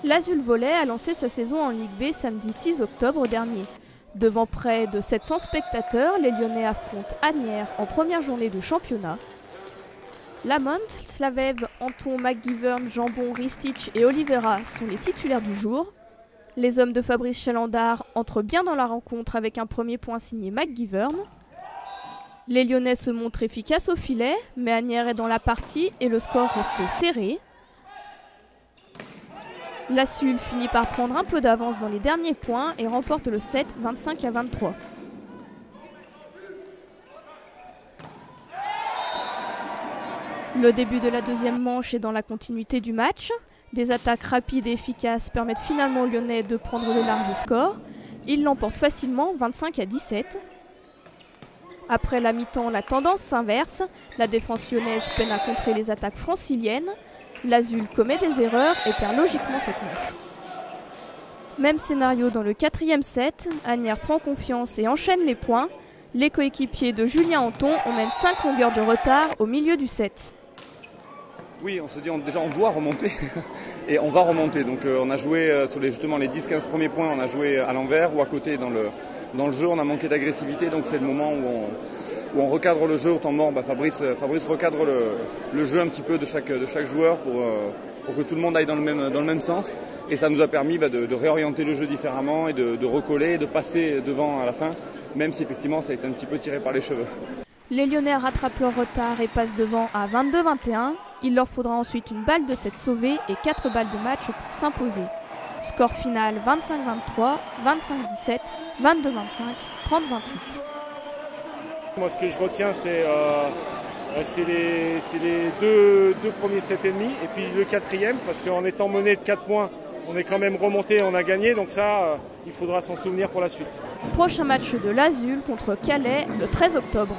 L'Azul Volley a lancé sa saison en Ligue B samedi 6 octobre dernier. Devant près de 700 spectateurs, les Lyonnais affrontent Asnières en première journée de championnat. Lamont, Slavev, Anton, McGivern, Jambon, Ristich et Oliveira sont les titulaires du jour. Les hommes de Fabrice Chalandard entrent bien dans la rencontre avec un premier point signé McGivern. Les Lyonnais se montrent efficaces au filet, mais Asnières est dans la partie et le score reste serré. L'Azul finit par prendre un peu d'avance dans les derniers points et remporte le set 25-23. Le début de la deuxième manche est dans la continuité du match. Des attaques rapides et efficaces permettent finalement aux Lyonnais de prendre le large score. Ils l'emportent facilement 25-17. Après la mi-temps, la tendance s'inverse. La défense lyonnaise peine à contrer les attaques franciliennes. L'Azul commet des erreurs et perd logiquement cette manche. Même scénario dans le quatrième set. Asnières prend confiance et enchaîne les points. Les coéquipiers de Julien Anton ont même 5 longueurs de retard au milieu du set. Oui, on se dit déjà on doit remonter et on va remonter. Donc on a joué sur justement les 10-15 premiers points, on a joué à l'envers ou à côté dans le jeu, on a manqué d'agressivité. Donc c'est le moment où on recadre le jeu au temps mort. Fabrice recadre le jeu un petit peu de chaque joueur pour que tout le monde aille dans le même sens. Et ça nous a permis de réorienter le jeu différemment et de recoller et de passer devant à la fin, même si effectivement ça a été un petit peu tiré par les cheveux. Les Lyonnais rattrapent leur retard et passent devant à 22-21. Il leur faudra ensuite une balle de set sauvée et 4 balles de match pour s'imposer. Score final 25-23, 25-17, 22-25, 30-28. Moi, ce que je retiens, c'est les deux premiers 7,5 et puis le quatrième, parce qu'en étant mené de 4 points, on est quand même remonté, on a gagné, donc ça, il faudra s'en souvenir pour la suite. Prochain match de l'Azul contre Calais le 13 octobre.